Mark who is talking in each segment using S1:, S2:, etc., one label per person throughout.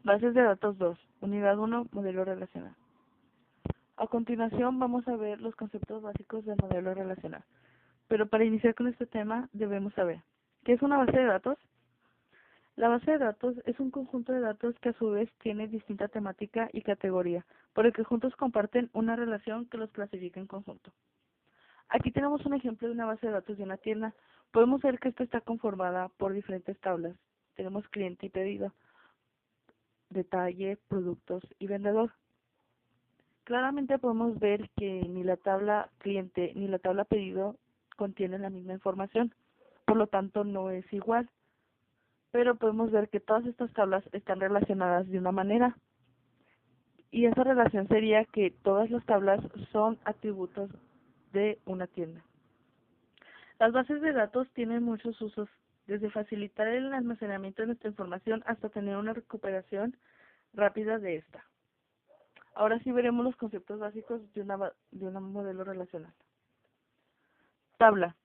S1: Bases de datos 2, unidad 1, modelo relacional. A continuación vamos a ver los conceptos básicos del modelo relacional. Pero para iniciar con este tema debemos saber, ¿qué es una base de datos? La base de datos es un conjunto de datos que a su vez tiene distinta temática y categoría, por el que juntos comparten una relación que los clasifica en conjunto. Aquí tenemos un ejemplo de una base de datos de una tienda. Podemos ver que esta está conformada por diferentes tablas. Tenemos cliente y pedido, detalle, productos y vendedor. Claramente podemos ver que ni la tabla cliente ni la tabla pedido contienen la misma información, por lo tanto no es igual. Pero podemos ver que todas estas tablas están relacionadas de una manera, y esa relación sería que todas las tablas son atributos de una tienda. Las bases de datos tienen muchos usos, desde facilitar el almacenamiento de nuestra información hasta tener una recuperación rápida de esta. Ahora sí veremos los conceptos básicos de un modelo relacional. Tabla.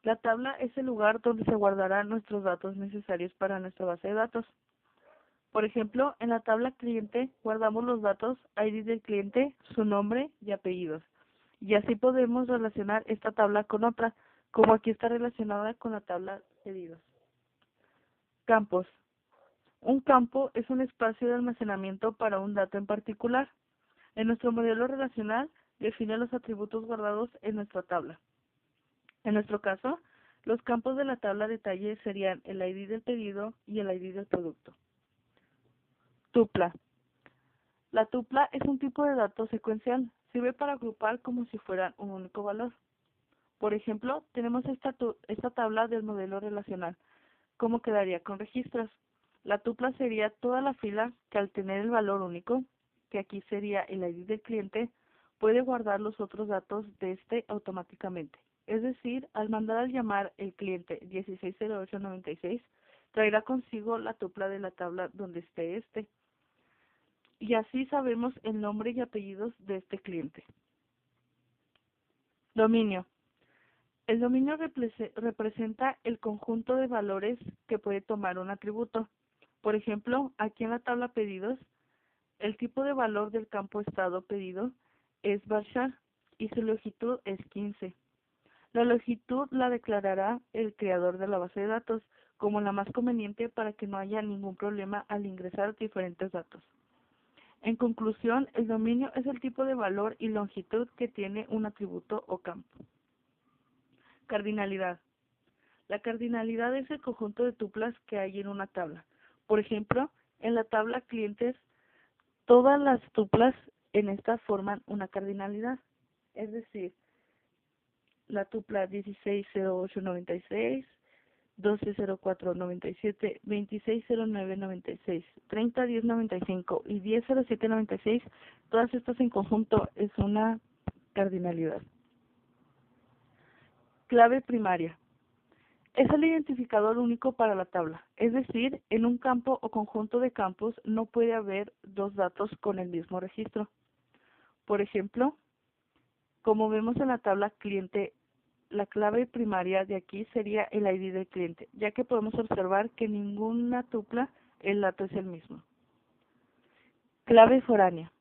S1: La tabla es el lugar donde se guardarán nuestros datos necesarios para nuestra base de datos. Por ejemplo, en la tabla cliente guardamos los datos ID del cliente, su nombre y apellidos. Y así podemos relacionar esta tabla con otra, como aquí está relacionada con la tabla pedidos. Campos. Un campo es un espacio de almacenamiento para un dato en particular. En nuestro modelo relacional define los atributos guardados en nuestra tabla. En nuestro caso, los campos de la tabla detalle serían el ID del pedido y el ID del producto. Tupla. La tupla es un tipo de dato secuencial. Sirve para agrupar como si fueran un único valor. Por ejemplo, tenemos esta tabla del modelo relacional. ¿Cómo quedaría con registros? La tupla sería toda la fila que al tener el valor único, que aquí sería el ID del cliente, puede guardar los otros datos de este automáticamente. Es decir, al mandar al llamar el cliente 160896, traerá consigo la tupla de la tabla donde esté este. Y así sabemos el nombre y apellidos de este cliente. Dominio. El dominio representa el conjunto de valores que puede tomar un atributo. Por ejemplo, aquí en la tabla pedidos, el tipo de valor del campo estado pedido es varchar y su longitud es 15. La longitud la declarará el creador de la base de datos como la más conveniente para que no haya ningún problema al ingresar diferentes datos. En conclusión, el dominio es el tipo de valor y longitud que tiene un atributo o campo. Cardinalidad. La cardinalidad es el conjunto de tuplas que hay en una tabla. Por ejemplo, en la tabla clientes, todas las tuplas en esta forman una cardinalidad. Es decir, la tupla 160896, 120497, 260996, 301095 y 100796, todas estas en conjunto es una cardinalidad. Clave primaria. Es el identificador único para la tabla, es decir, en un campo o conjunto de campos no puede haber dos datos con el mismo registro. Por ejemplo, como vemos en la tabla cliente, la clave primaria de aquí sería el ID del cliente, ya que podemos observar que en ninguna tupla el dato es el mismo. Clave foránea.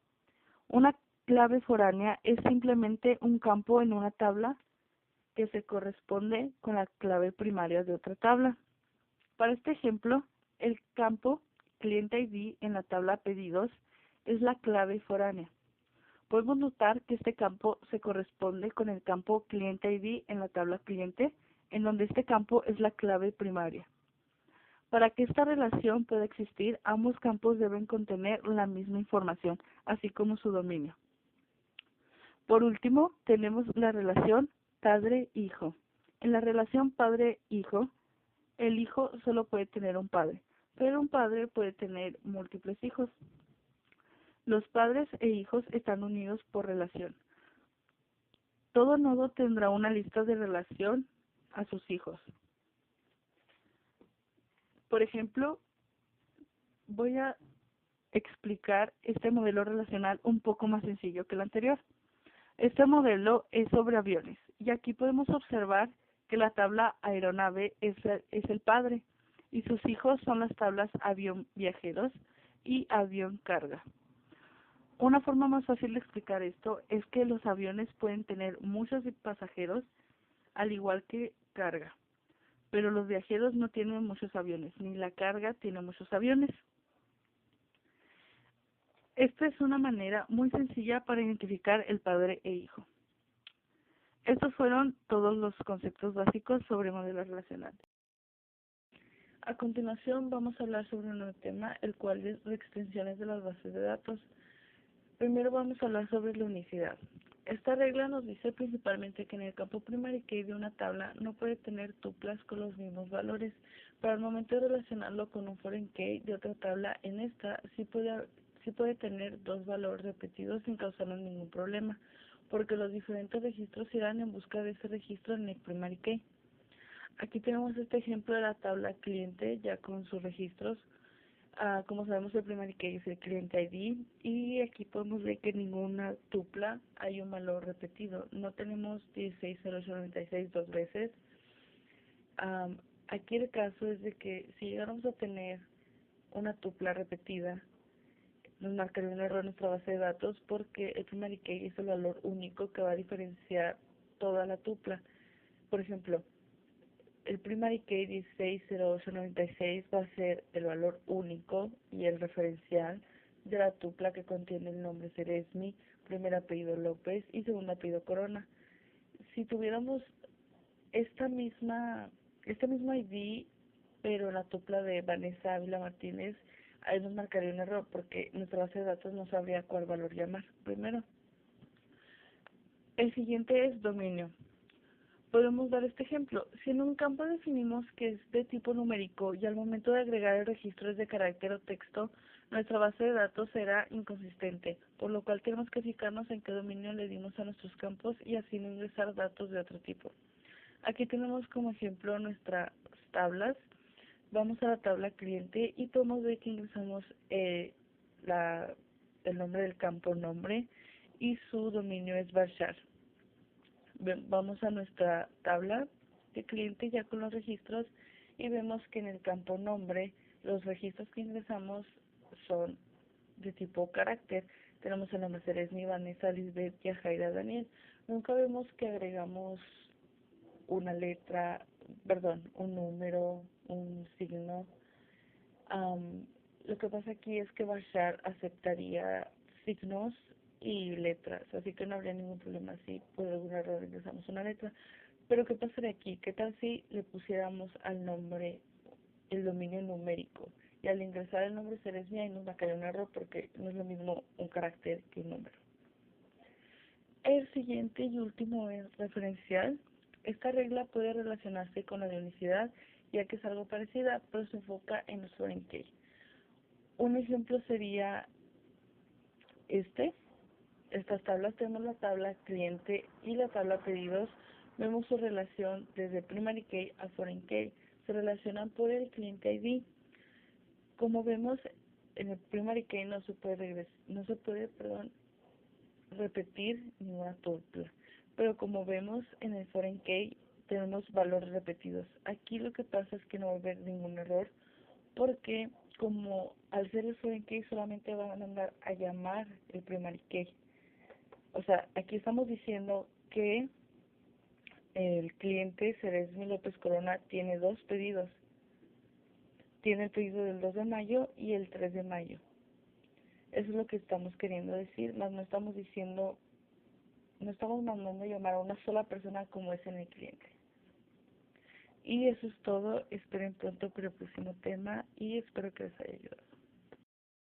S1: Una clave foránea es simplemente un campo en una tabla que se corresponde con la clave primaria de otra tabla. Para este ejemplo, el campo cliente ID en la tabla pedidos es la clave foránea. Podemos notar que este campo se corresponde con el campo cliente ID en la tabla cliente, en donde este campo es la clave primaria. Para que esta relación pueda existir, ambos campos deben contener la misma información, así como su dominio. Por último, tenemos la relación padre-hijo. En la relación padre-hijo, el hijo solo puede tener un padre, pero un padre puede tener múltiples hijos. Los padres e hijos están unidos por relación. Todo nodo tendrá una lista de relación a sus hijos. Por ejemplo, voy a explicar este modelo relacional un poco más sencillo que el anterior. Este modelo es sobre aviones y aquí podemos observar que la tabla aeronave es el padre y sus hijos son las tablas avión viajeros y avión carga. Una forma más fácil de explicar esto es que los aviones pueden tener muchos pasajeros, al igual que carga, pero los viajeros no tienen muchos aviones, ni la carga tiene muchos aviones. Esta es una manera muy sencilla para identificar el padre e hijo. Estos fueron todos los conceptos básicos sobre modelos relacionales. A continuación vamos a hablar sobre un nuevo tema, el cual es extensiones de las bases de datos. Primero vamos a hablar sobre la unicidad. Esta regla nos dice principalmente que en el campo primary key de una tabla no puede tener tuplas con los mismos valores, pero al momento de relacionarlo con un foreign key de otra tabla, en esta sí puede tener dos valores repetidos sin causarnos ningún problema, porque los diferentes registros irán en busca de ese registro en el primary key. Aquí tenemos este ejemplo de la tabla cliente ya con sus registros. Como sabemos, el primary key es el cliente ID y aquí podemos ver que en ninguna tupla hay un valor repetido. No tenemos 160896 dos veces. Aquí el caso es de que si llegáramos a tener una tupla repetida, nos marcaría un error en nuestra base de datos porque el primary key es el valor único que va a diferenciar toda la tupla. Por ejemplo, el primary key 160896 va a ser el valor único y el referencial de la tupla que contiene el nombre Ceresmi, primer apellido López y segundo apellido Corona. Si tuviéramos este mismo ID, pero la tupla de Vanessa Ávila Martínez, ahí nos marcaría un error porque nuestra base de datos no sabría cuál valor llamar primero. El siguiente es dominio. Podemos dar este ejemplo. Si en un campo definimos que es de tipo numérico y al momento de agregar el registro es de carácter o texto, nuestra base de datos será inconsistente, por lo cual tenemos que fijarnos en qué dominio le dimos a nuestros campos y así no ingresar datos de otro tipo. Aquí tenemos como ejemplo nuestras tablas. Vamos a la tabla cliente y podemos ver que ingresamos el nombre del campo nombre y su dominio es varchar. Vamos a nuestra tabla de cliente ya con los registros y vemos que en el campo nombre los registros que ingresamos son de tipo carácter. Tenemos el nombre Ceresmi, Vanessa, Lisbeth, Yajaira, Daniel. Nunca vemos que agregamos una letra, un número, un signo. Lo que pasa aquí es que Bashar aceptaría signos y letras, así que no habría ningún problema si por algún error ingresamos una letra. Pero ¿qué pasaría aquí? ¿Qué tal si le pusiéramos al nombre el dominio numérico? Y al ingresar el nombre Ceresmia ahí nos va a caer un error porque no es lo mismo un carácter que un número. El siguiente y último es referencial. Esta regla puede relacionarse con la de unicidad, ya que es algo parecida, pero se enfoca en los foreign key. Un ejemplo sería estas tablas. Tenemos la tabla cliente y la tabla pedidos. Vemos su relación desde primary key a foreign key. Se relacionan por el cliente ID. Como vemos, en el primary key no se puede repetir ninguna tupla. Pero como vemos en el foreign key tenemos valores repetidos. Aquí lo que pasa es que no va a haber ningún error porque como al ser el foreign key solamente van a mandar a llamar el primary key. O sea, aquí estamos diciendo que el cliente Ceresmi López Corona tiene dos pedidos. Tiene el pedido del 2 de mayo y el 3 de mayo. Eso es lo que estamos queriendo decir, más no estamos mandando a llamar a una sola persona como es en el cliente. Y eso es todo. Esperen pronto por el próximo tema y espero que les haya ayudado.